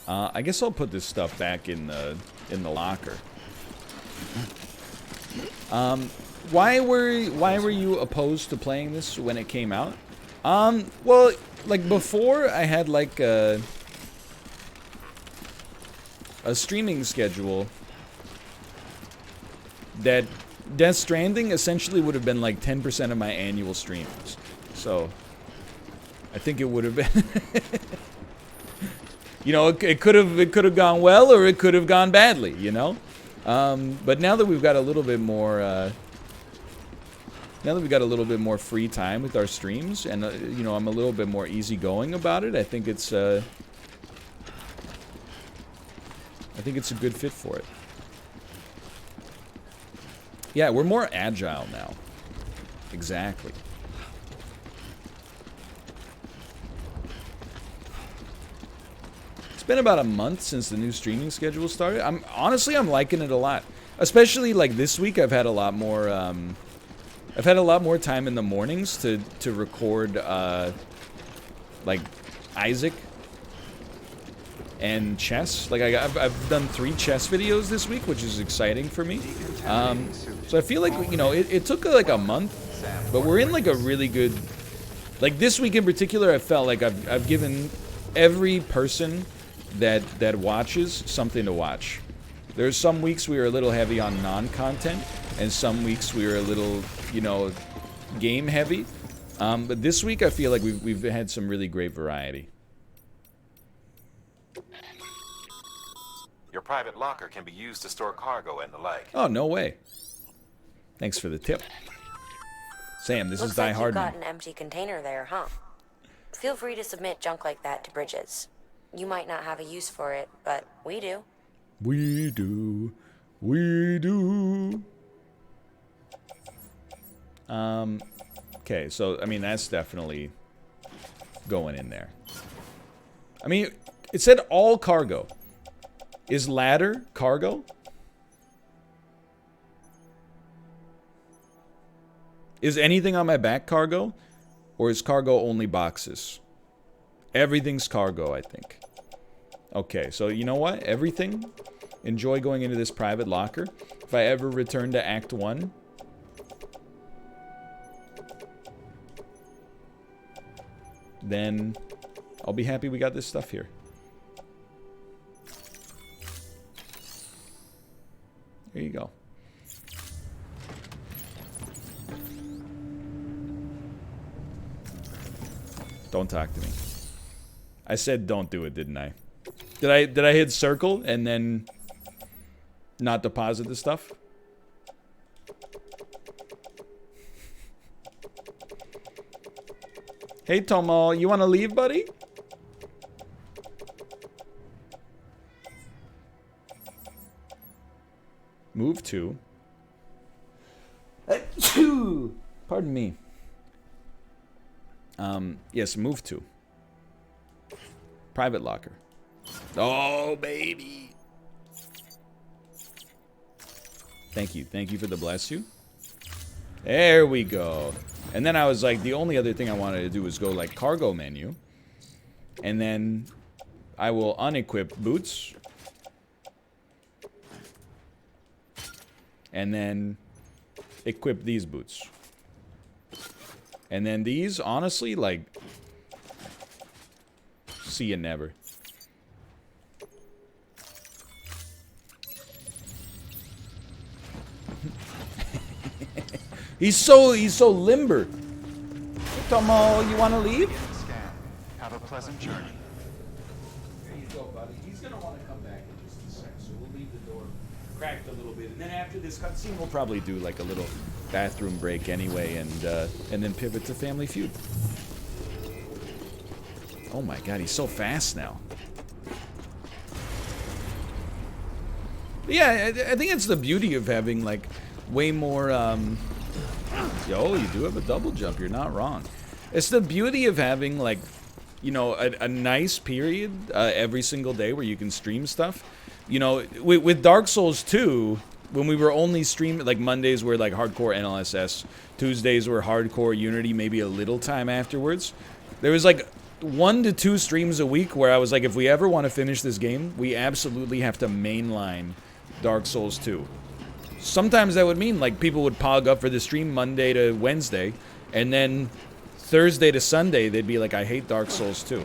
I guess I'll put this stuff back in the locker. Why were you opposed to playing this when it came out? Well, like before I had like a streaming schedule that Death Stranding essentially would have been like 10% of my annual streams. So I think it would have been you know, it could have gone well or it could have gone badly, you know? But now that we've got a little bit more free time with our streams, and you know, I'm a little bit more easygoing about it. I think it's a good fit for it. Yeah, we're more agile now. Exactly. It's been about a month since the new streaming schedule started. I'm liking it a lot. Especially like this week, I've had a lot more time in the mornings to record like Isaac and chess. Like I've done 3 chess videos this week, which is exciting for me. So I feel like, you know, it took like a month, but we're in like a really good, like this week in particular, I felt like I've given every person that watches something to watch. There's some weeks we were a little heavy on non-content, and some weeks we were a little, you know, game heavy. But this week I feel like we've had some really great variety. Your private locker can be used to store cargo and the like. Oh, no way. Thanks for the tip. Sam, this is Die Hard. Looks like you've got an empty container there, huh? Feel free to submit junk like that to Bridges. You might not have a use for it, but we do. We do. We do. Okay, so, I mean, that's definitely going in there. I mean, it said all cargo. Is ladder cargo? Is anything on my back cargo? Or is cargo only boxes? Everything's cargo, I think. Okay, so you know what? Everything. Enjoy going into this private locker. If I ever return to Act 1... then I'll be happy we got this stuff here. There you go. Don't talk to me. I said don't do it, didn't I? Did I hit circle and then not deposit the stuff? Hey, Tomo, you want to leave, buddy? Move to. Pardon me. Yes, move to. Private locker. Oh, baby. Thank you. Thank you for the bless you. There we go. And then I was like, the only other thing I wanted to do was go like cargo menu. And then I will unequip boots. And then equip these boots. And then these, honestly, like, see you never. He's so limber. Tomo, you want to leave? Have a pleasant journey. There you go, buddy. He's gonna want to come back in just a sec, so we'll leave the door cracked a little bit, and then after this cutscene, we'll probably do like a little bathroom break anyway, and then pivot to Family Feud. Oh my God, he's so fast now. But yeah, I think it's the beauty of having like way more. Yo, you do have a double jump. You're not wrong. It's the beauty of having like, you know, a nice period every single day where you can stream stuff. You know, with Dark Souls 2, when we were only streaming, like Mondays were like hardcore NLSS, Tuesdays were hardcore Unity, maybe a little time afterwards. There was like 1 to 2 streams a week where I was like, if we ever want to finish this game, we absolutely have to mainline Dark Souls 2. Sometimes that would mean, like, people would pog up for the stream Monday to Wednesday, and then Thursday to Sunday, they'd be like, I hate Dark Souls 2.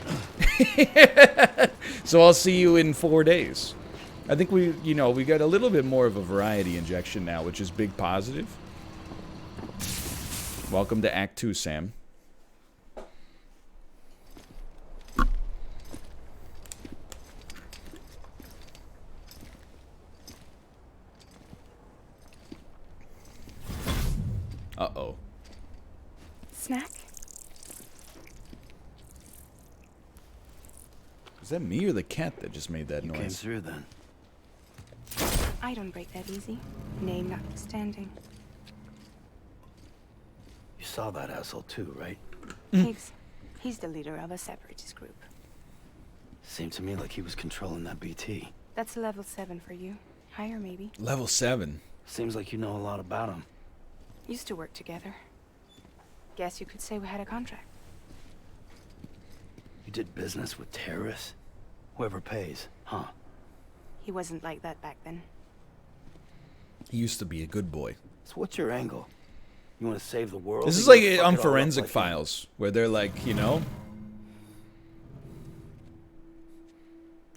So I'll see you in 4 days. I think we got a little bit more of a variety injection now, which is big positive. Welcome to Act 2, Sam. Uh-oh. Snack? Is that me or the cat that just made that noise? Came through then. I don't break that easy. Name notwithstanding. You saw that asshole too, right? He's the leader of a separatist group. Seemed to me like he was controlling that BT. That's level 7 for you. Higher, maybe. Level 7. Seems like you know a lot about him. Used to work together. Guess you could say we had a contract. You did business with terrorists? Whoever pays, huh? He wasn't like that back then. He used to be a good boy. So what's your angle? You want to save the world? This is You like gonna fuck on it all up Forensic like Files, where they're like, you know,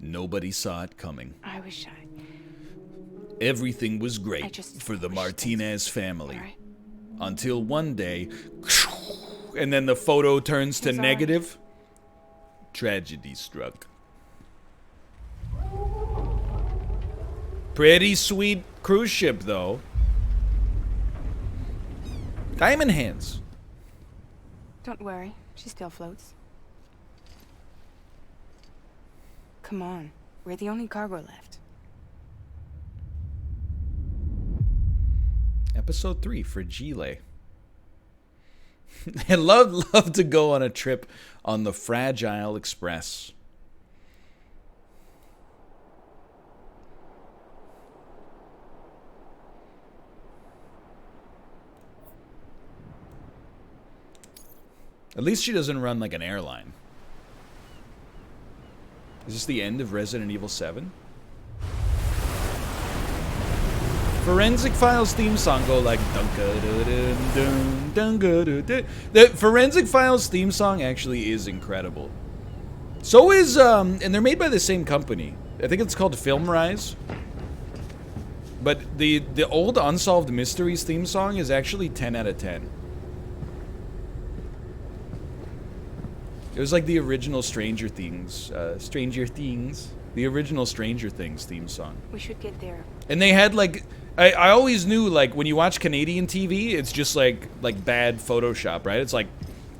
nobody saw it coming. I was shy. Everything was I great just for the wish Martinez things family. were all right. Until one day, and then the photo turns to It's all right. negative. Tragedy struck. Pretty sweet cruise ship, though. Diamond hands. Don't worry, she still floats. Come on, we're the only cargo left. Episode 3, Fragile. I love to go on a trip on the Fragile Express. At least she doesn't run like an airline. Is this the end of Resident Evil 7? Forensic Files theme song go like dun-ka-da-dun-dun-dun-ka-da-da. The Forensic Files theme song actually is incredible. So is and they're made by the same company. I think it's called Filmrise. But the old Unsolved Mysteries theme song is actually 10 out of 10. It was like the original Stranger Things, the original Stranger Things theme song. We should get there. And they had like, I always knew like when you watch Canadian TV, it's just like bad Photoshop, right? It's like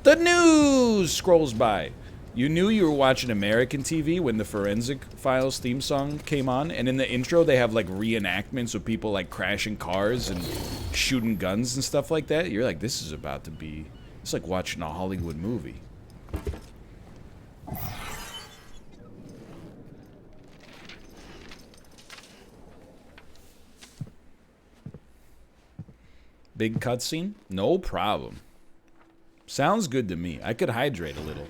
the news scrolls by. You knew you were watching American TV when the Forensic Files theme song came on, and in the intro they have like reenactments of people like crashing cars and shooting guns and stuff like that. You're like, this is about to be, it's like watching a Hollywood movie. Big cutscene? No problem. Sounds good to me. I could hydrate a little.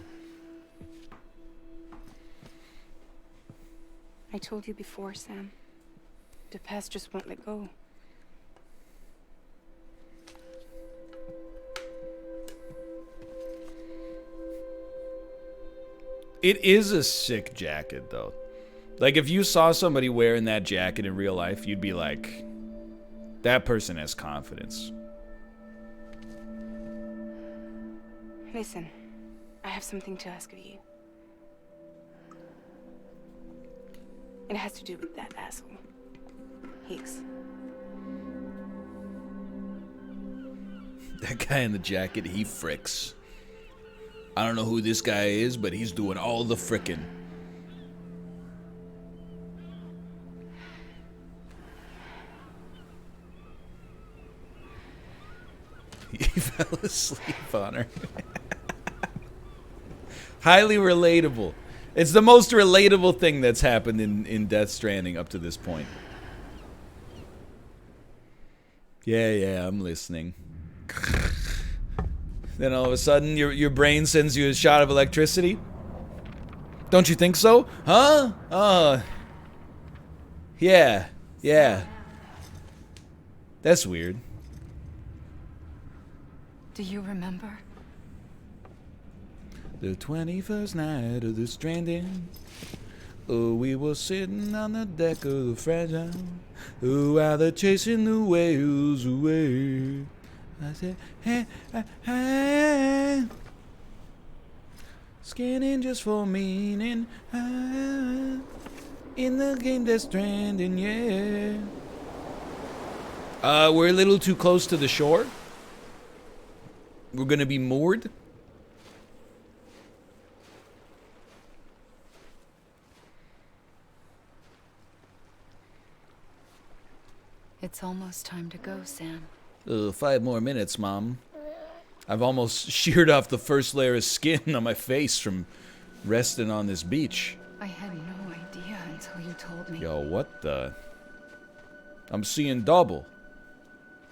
I told you before, Sam. The past just won't let go. It is a sick jacket, though. Like, if you saw somebody wearing that jacket in real life, you'd be like, that person has confidence. Listen, I have something to ask of you. It has to do with that asshole. Higgs. That guy in the jacket, he fricks. I don't know who this guy is, but he's doing all the frickin'. He fell asleep on her. Highly relatable. It's the most relatable thing that's happened in Death Stranding up to this point. Yeah, I'm listening. Then all of a sudden, your brain sends you a shot of electricity. Don't you think so? Huh? Yeah. Yeah. That's weird. Do you remember? The 21st night of the Stranding. Oh, we were sitting on the deck of the Fragile. Oh, while they're chasing the whales away. I said, hey, hey. Scanning just for meaning. In the game Death Stranding, yeah. We're a little too close to the shore. We're gonna be moored. It's almost time to go, Sam. 5 more minutes, Mom. I've almost sheared off the first layer of skin on my face from resting on this beach. I had no idea until you told me. Yo, what the? I'm seeing double.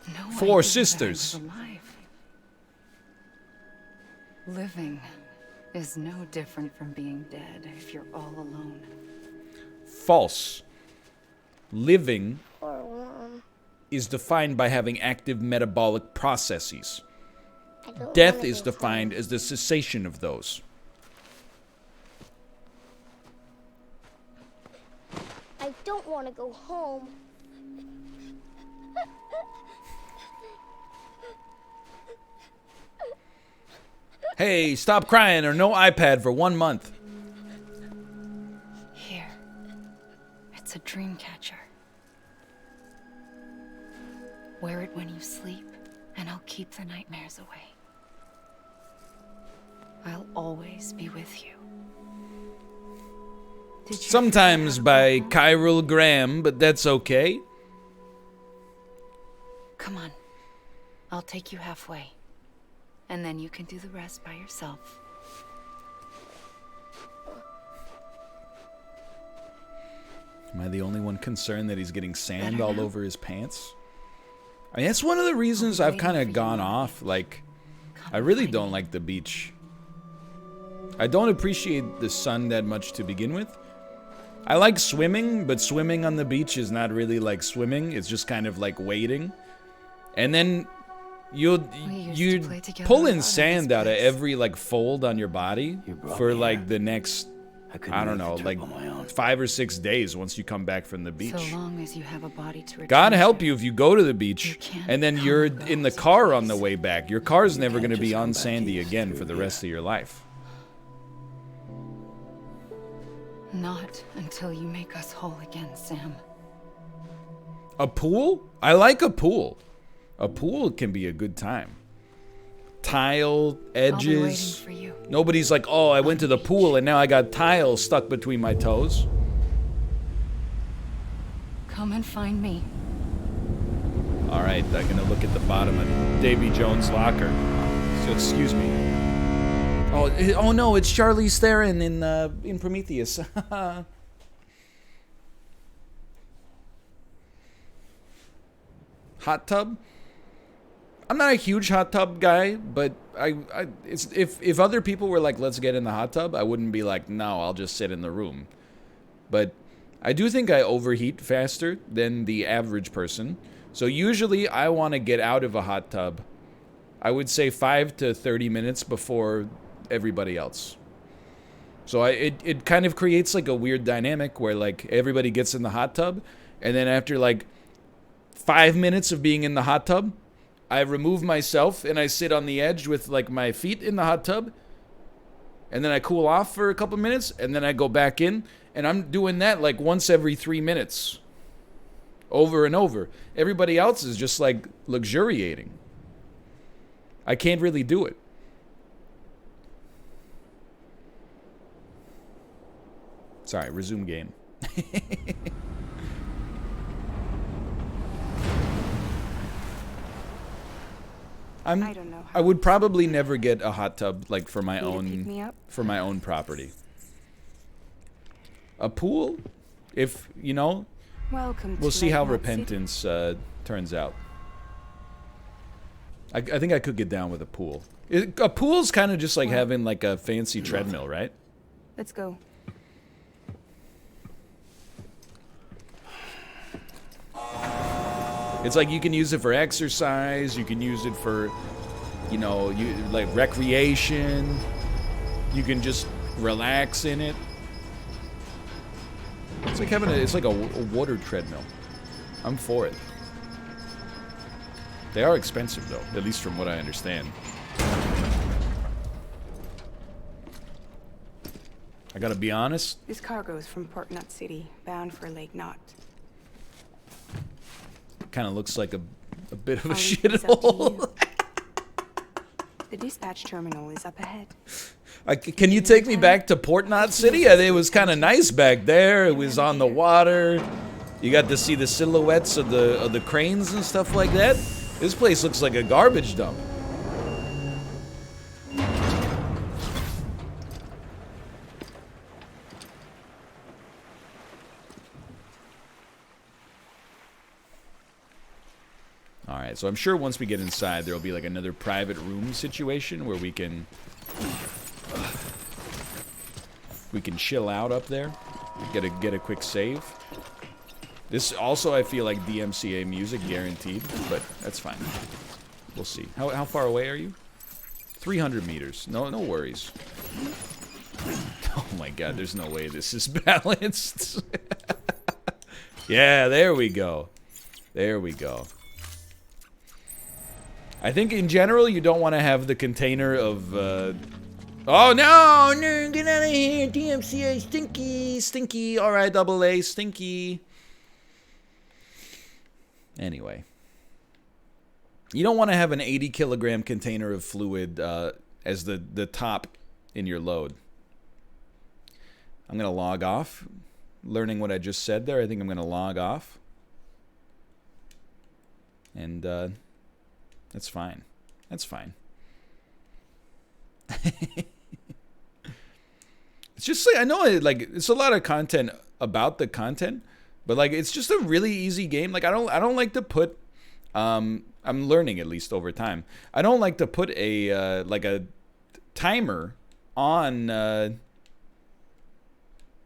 No 4 idea sisters. that I was alive. Living is no different from being dead if you're all alone. False. Living is defined by having active metabolic processes. Death is defined as the cessation of those. I don't want to go home. Hey, stop crying or no iPad for 1 month. Here. It's a Dreamcatcher. Wear it when you sleep, and I'll keep the nightmares away. I'll always be with you. Did you Sometimes figure by out- Chiral Graham, but that's okay. Come on. I'll take you halfway. And then you can do the rest by yourself. Am I the only one concerned that he's getting sand Better all now? over his pants? I mean, that's one of the reasons I've kind waiting of for you gone on the off. beach. Like, Come I really find don't me. like the beach. I don't appreciate the sun that much to begin with. I like swimming, but swimming on the beach is not really like swimming. It's just kind of like wading. And then you're used to play together a pulling lot at sand this out of place. every like fold on your body You brought for me like here. the next, I couldn't I don't make the know, trip like on my own. 5 or 6 days once you come back from the beach. So long as you have a body to return God help to. you if you go to the You beach can't and then come you're and go in the someplace. car on the way back. Your car's never can't going to be just come on back sandy east again through for the here. rest of your life. Not until you make us whole again, Sam. A pool? I like a pool. A pool can be a good time. Tile, I'll be waiting edges. for you. Nobody's like, oh, I went to the pool and now I got tile stuck between my toes. Come and find me. All right, I'm gonna look at the bottom of Davy Jones' locker. So excuse me. Oh no, it's Charlize Theron in Prometheus. Hot tub? I'm not a huge hot tub guy, but it's if other people were like, let's get in the hot tub, I wouldn't be like, no, I'll just sit in the room. But I do think I overheat faster than the average person. So usually I want to get out of a hot tub, I would say 5 to 30 minutes before everybody else. So it kind of creates like a weird dynamic where like everybody gets in the hot tub, and then after like 5 minutes of being in the hot tub, I remove myself and I sit on the edge with like my feet in the hot tub, and then I cool off for a couple minutes, and then I go back in, and I'm doing that like once every 3 minutes, over and over. Everybody else is just like luxuriating. I can't really do it. Sorry, resume game. I don't know I how would probably never get a hot tub like for my Need to pick me own up? property. A pool, if you know, Welcome we'll to see how Night City. repentance turns out. I think I could get down with a pool. A pool's kind of just like having like a fancy treadmill, right? Let's go. It's like you can use it for exercise, you can use it for, you know, like recreation. You can just relax in it. It's like having it's like a water treadmill. I'm for it. They are expensive though, at least from what I understand. I gotta be honest. This cargo is from Port Knot City, bound for Lake Knot. Kind of looks like a bit of a I'll leave this up to shithole. you. The dispatch terminal is up ahead. Can you take me back to Port Knot City? It was kind of nice back there. It was on the water. You got to see the silhouettes of the cranes and stuff like that. This place looks like a garbage dump. Alright, so I'm sure once we get inside, there'll be like another private room situation where we can chill out up there, get a quick save. This also, I feel like DMCA music guaranteed, but that's fine. We'll see. How far away are you? 300 meters. No worries. Oh my god, there's no way this is balanced. Yeah, there we go. There we go. I think in general you don't want to have the container of oh no, get out of here, DMCA, stinky, alright, AA, stinky. Anyway. You don't want to have an 80 kilogram container of fluid as the top in your load. I'm gonna log off. Learning what I just said there, I think I'm gonna log off. And that's fine. That's fine. It's just like, I know like it's a lot of content about the content, but like it's just a really easy game. Like I don't like to put I'm learning at least over time. I don't like to put a like a timer on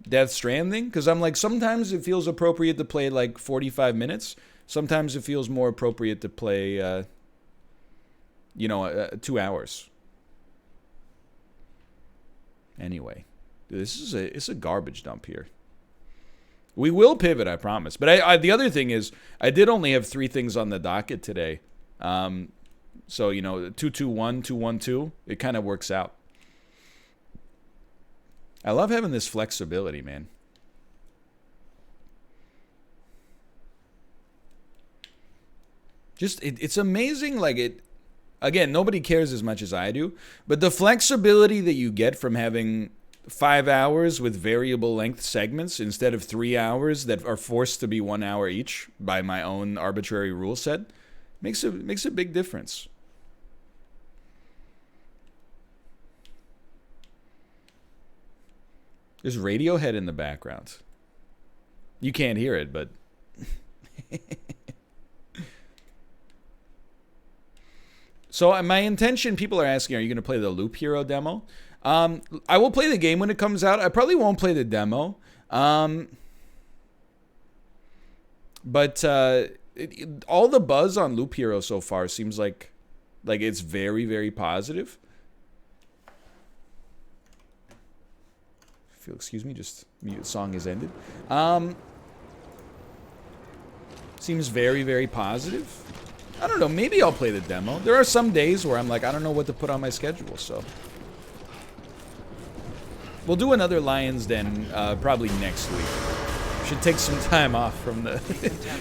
Death Stranding because I'm like sometimes it feels appropriate to play like 45 minutes. Sometimes it feels more appropriate to play you know, 2 hours. Anyway, it's a garbage dump here. We will pivot, I promise. But the other thing is, I did only have 3 things on the docket today. So, you know, 221, 212, it kind of works out. I love having this flexibility, man. Just, it's amazing, like it. Again, nobody cares as much as I do, but the flexibility that you get from having 5 hours with variable length segments instead of 3 hours that are forced to be 1 hour each by my own arbitrary rule set makes a big difference. There's Radiohead in the background. You can't hear it, but so my intention, people are asking, are you going to play the Loop Hero demo? I will play the game when it comes out. I probably won't play the demo. But all the buzz on Loop Hero so far seems like it's very, very positive. If you'll excuse me, just mute, song has ended. Seems very, very positive. I don't know, maybe I'll play the demo. There are some days where I'm like, I don't know what to put on my schedule, so. We'll do another Lion's Den probably next week. Should take some time off from the...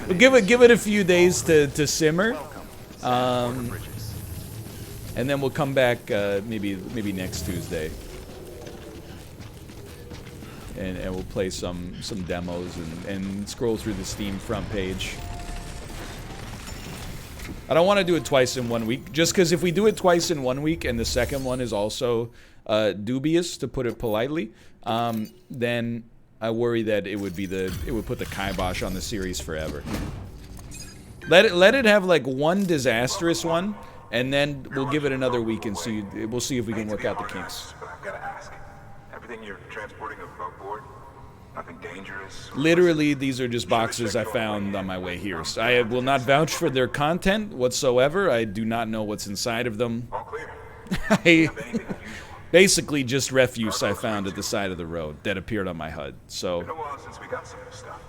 We'll give it a few days to simmer. And then we'll come back maybe next Tuesday. And we'll play some demos and scroll through the Steam front page. I don't want to do it twice in 1 week, just because if we do it twice in 1 week and the second one is also dubious, to put it politely, then I worry that it would put the kibosh on the series forever. Let it have like one disastrous one, and then we'll give it another week and see. We'll see if we can work out the kinks. But I've got to ask. Everything you're transporting above board, Nothing dangerous. Literally, these are just boxes I found on my way here. So I will not vouch for their content whatsoever. I do not know what's inside of them. All clear. I basically just refuse I found at the side of the road that appeared on my HUD. So Been a while since we got some of this stuff.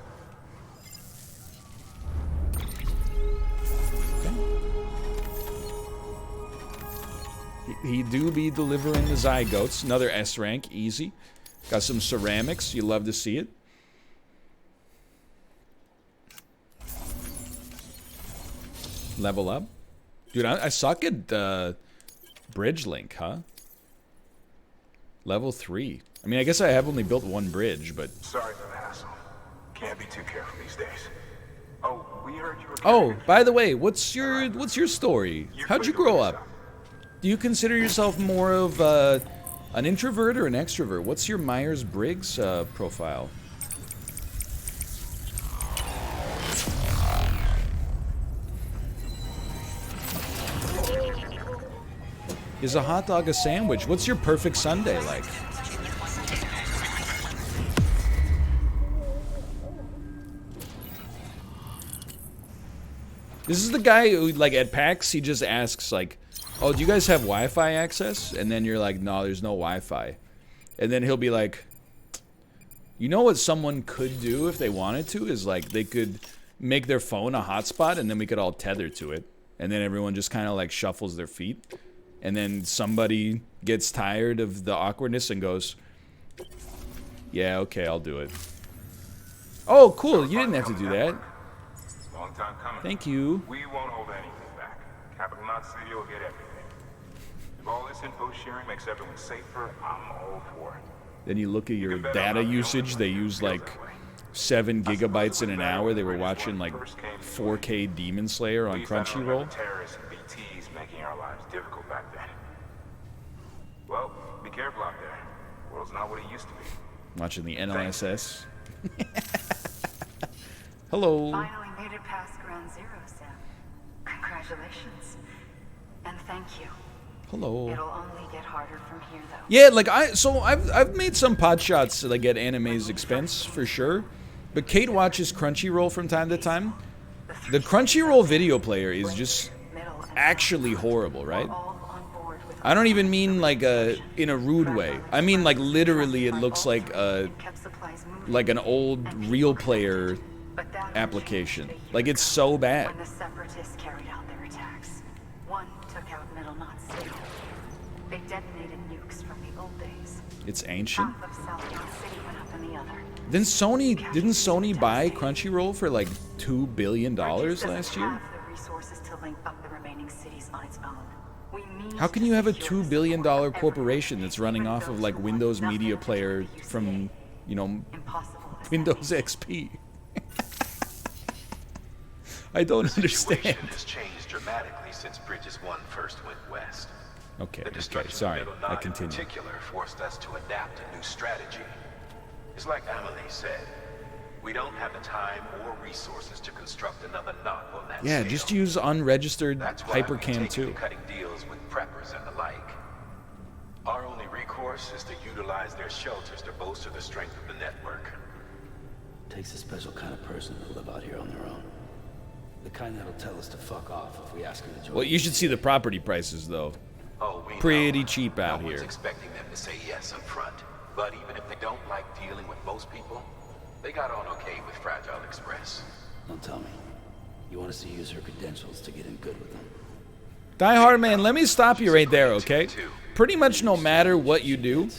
he do be delivering the zygotes. Another S rank, easy. Got some ceramics. You love to see it. Level up. Dude, I suck at bridge link, huh? Level 3. I mean, I guess I have only built one bridge, but... Sorry for the hassle. Can't be too careful these days. Oh, we heard you were... Oh, by the way, what's your story? How'd you grow up? Do you consider yourself more of an introvert or an extrovert? What's your Myers-Briggs profile? Is a hot dog a sandwich? What's your perfect Sunday like? This is the guy who, like, at PAX, he just asks, like, oh, do you guys have Wi-Fi access? And then you're like, no, there's no Wi-Fi. And then he'll be like, you know what someone could do if they wanted to? Is, like, they could make their phone a hotspot, and then we could all tether to it. And then everyone just kind of, like, shuffles their feet. And then somebody gets tired of the awkwardness and goes, yeah, okay, I'll do it. Oh, cool, you didn't have to do that. Long time coming. Thank you. We won't hold anything back. Capital Knot City will get everything. If all this info sharing makes everyone safer, I'm all for it. Then you look at your data usage. They use like 7 gigabytes in an hour. They were watching like 4K Demon Slayer on Crunchyroll. Terrorists and BTs making our lives difficult back then. Well, be careful out there. The world's not what it used to be. Watching the NLSS. Hello. Finally made it past ground zero, Sam. Congratulations. And thank you. Hello. It'll only get harder from here, though. Yeah, like I've made some pot shots like at Anime's expense for sure. But Kate watches Crunchyroll from time to time. The Crunchyroll video player is just actually horrible, right? I don't even mean like in a rude way. I mean like literally it looks like an old real player application. Like it's so bad. When the Separatists carried out their attacks, one took out Middle Knot City. They detonated nukes from the old days. It's ancient. Half of South Knot City went up in the other. Then didn't Sony buy Crunchyroll for like $2 billion last year? Have the resources to link up the remaining cities on its own. We need How can you have a $2 billion corporation that's running off of like Windows Media Player from, you know, Windows XP? I don't understand. The situation has changed dramatically since Bridges 1 first went west. Okay, The destruction sorry, of Middle I Knot in continue. particular forced us to adapt a new strategy. It's like Amelie said, we don't have the time or resources to construct another knot on that Yeah, scale. just use unregistered That's why we've Hypercam taken 2. to cutting deals with preppers and the like. Our only recourse is to utilize their shelters to bolster the strength of the network. Takes a special kind of person to live out here on their own. The kind that'll tell us to fuck off if we ask her to join. Well, you should see the property prices though. Oh, we Pretty know. cheap out No one's here. expecting them to say yes up front. But even if they don't like dealing with most people, they got on okay with Fragile Express. Don't tell me. You want us to use her credentials to get in good with them. Die Hard Man, let me stop you right there, okay? Pretty much no matter what you do,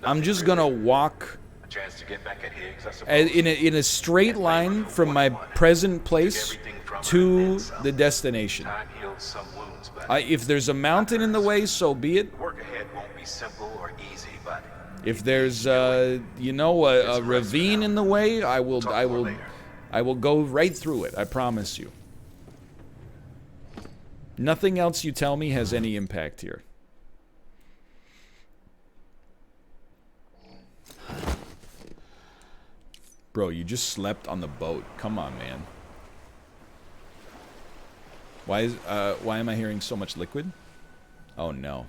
I'm just gonna walk A chance to get back at Higgs, I suppose. in a straight line from my present place to the destination. Time heals some wounds, but If there's a mountain in the way, so be it. work ahead won't be simple or easy, but If there's you know, a ravine in the way, I will go right through it. I promise you. Nothing else you tell me has any impact here. Bro, you just slept on the boat. Come on, man. Why am I hearing so much liquid? Oh no.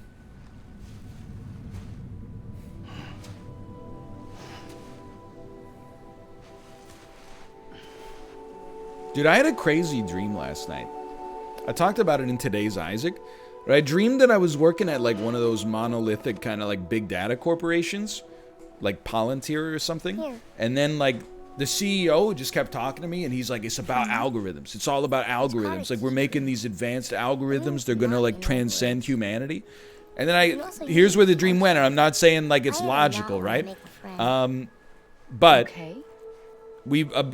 Dude, I had a crazy dream last night. I talked about it in today's Isaac. But I dreamed that I was working at like one of those monolithic kind of like big data corporations, like Palantir or something. Here. And then like the CEO just kept talking to me, and he's like, it's about algorithms. It's all about algorithms. Like, we're making these advanced algorithms. They're gonna like transcend humanity. And then here's where the dream went. And I'm not saying like it's logical, right? But Okay.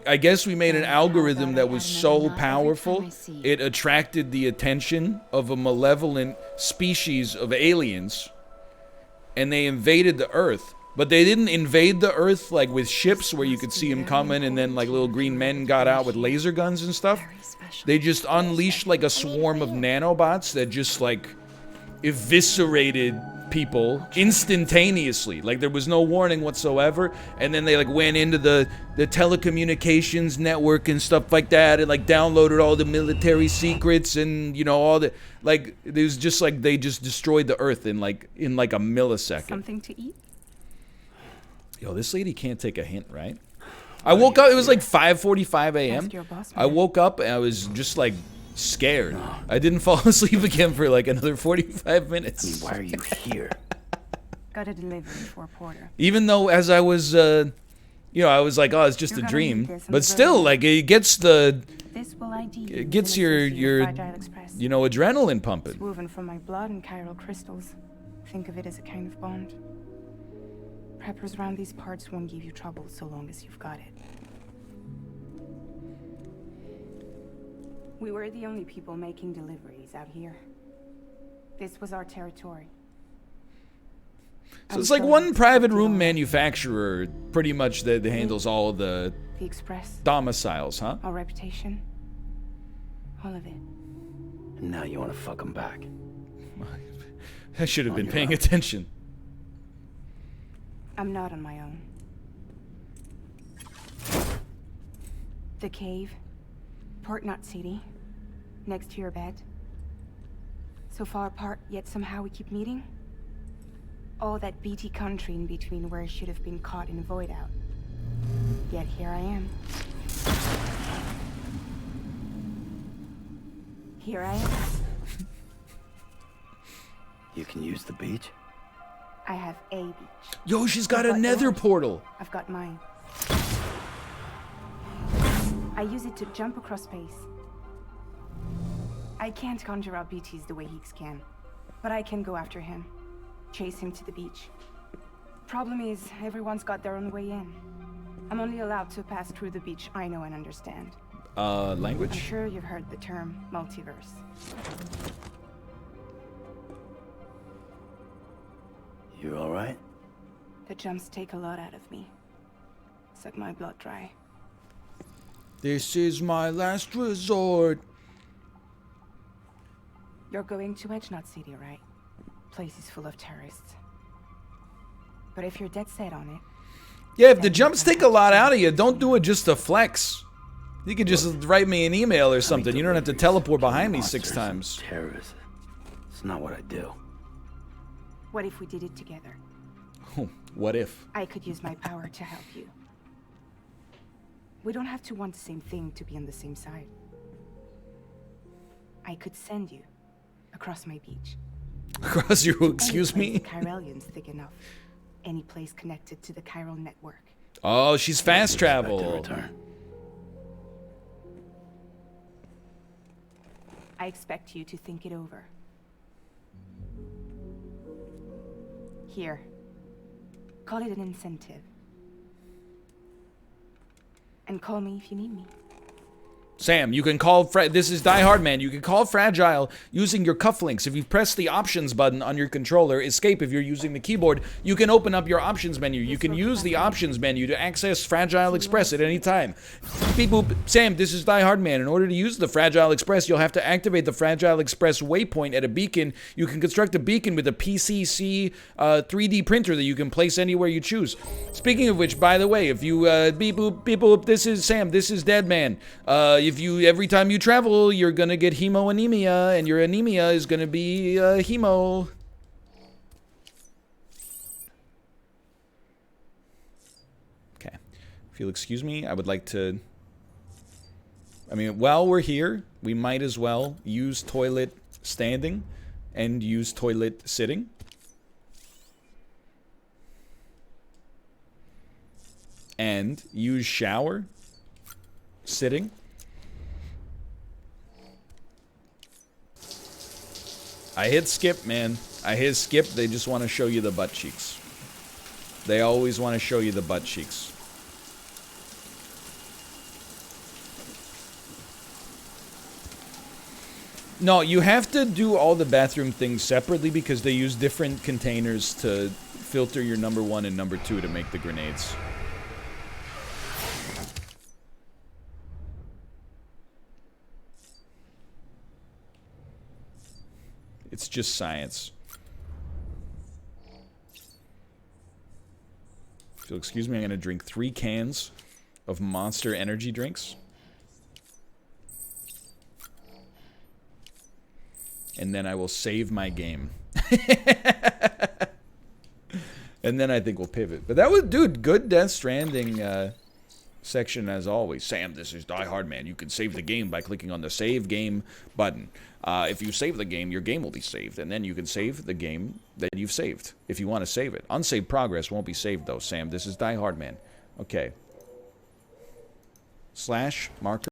I guess we made an algorithm that was so powerful, it attracted the attention of a malevolent species of aliens, and they invaded the Earth. But they didn't invade the Earth like with ships where you could see them coming, and then like little green men got out with laser guns and stuff. They just unleashed like a swarm of nanobots that just like eviscerated people instantaneously. Like, there was no warning whatsoever. And then they like went into the telecommunications network and stuff like that, and like downloaded all the military secrets, and you know, all the like, it was just like they just destroyed the Earth in like a millisecond. Something to eat? Yo, this lady can't take a hint, right? I woke up, it was like 5:45 a.m. I woke up and I was just like scared. I didn't fall asleep again for like another 45 minutes. Why are you here? Got a delivery for a porter. Even though as I was, you know, I was like, oh, it's just a dream. But still, like, it gets the, it gets your, you know, adrenaline pumping. It's woven from my blood and chiral crystals. Think of it as a kind of bond. Preppers around these parts won't give you trouble so long as you've got it. We were the only people making deliveries out here. This was our territory. So it's like one private room manufacturer, pretty much, that handles all of the express, domiciles, huh? our reputation, all of it. And now you want to fuck them back. I should have been paying attention. I'm not on my own. The cave, Port Knot City, next to your bed. So far apart, yet somehow we keep meeting. All that BT country in between where I should have been caught in a void out. Yet here I am. Here I am. You can use the beach? I have a beach. Yo, she's got a nether portal. I've got mine. I use it to jump across space. I can't conjure up BTs the way Heeks can, but I can go after him. Chase him to the beach. Problem is, everyone's got their own way in. I'm only allowed to pass through the beach I know and understand. Language? I'm sure you've heard the term multiverse. You alright? The jumps take a lot out of me. Suck my blood dry. This is my last resort. You're going to Edge Knot City, right? Place is full of terrorists. But if you're dead set on it... Yeah, if the jumps take a lot out of you, don't do it just to flex. You can just write me an email or something. You don't have to teleport behind me 6 times. Terrorists. It's not what I do. What if we did it together? What if? I could use my power to help you. We don't have to want the same thing to be on the same side. I could send you across my beach. Across your, excuse me? Chiralian's thick enough. Any place connected to the chiral network. Oh, she's fast travel. I expect you to think it over. Here. Call it an incentive. And call me if you need me. Sam, you can call this is Die Hard Man. You can call Fragile using your cufflinks. If you press the options button on your controller, escape if you're using the keyboard, you can open up your options menu. You can use the options menu to access Fragile Express at any time. Beep boop. Sam, this is Die Hard Man. In order to use the Fragile Express, you'll have to activate the Fragile Express waypoint at a beacon. You can construct a beacon with a PCC 3D printer that you can place anywhere you choose. Speaking of which, by the way, if you beep boop, this is Sam, this is Dead Man. If you, every time you travel, you're gonna get hemoanemia, and your anemia is gonna be hemo. Okay. If you'll excuse me, I would like to I mean, while we're here, we might as well use toilet standing and use toilet sitting. And use shower sitting. I hit skip, man. I hit skip. They just want to show you the butt cheeks. They always want to show you the butt cheeks. No, you have to do all the bathroom things separately because they use different containers to filter your number 1 and number 2 to make the grenades. It's just science. If you'll excuse me, I'm going to drink 3 cans of Monster energy drinks. And then I will save my game. And then I think we'll pivot. But that was, dude, good Death Stranding section as always. Sam, this is Die Hard Man. You can save the game by clicking on the Save Game button. If you save the game, your game will be saved. And then you can save the game that you've saved, if you want to save it. Unsaved progress won't be saved, though, Sam. This is Die Hard Man. Okay. / marker.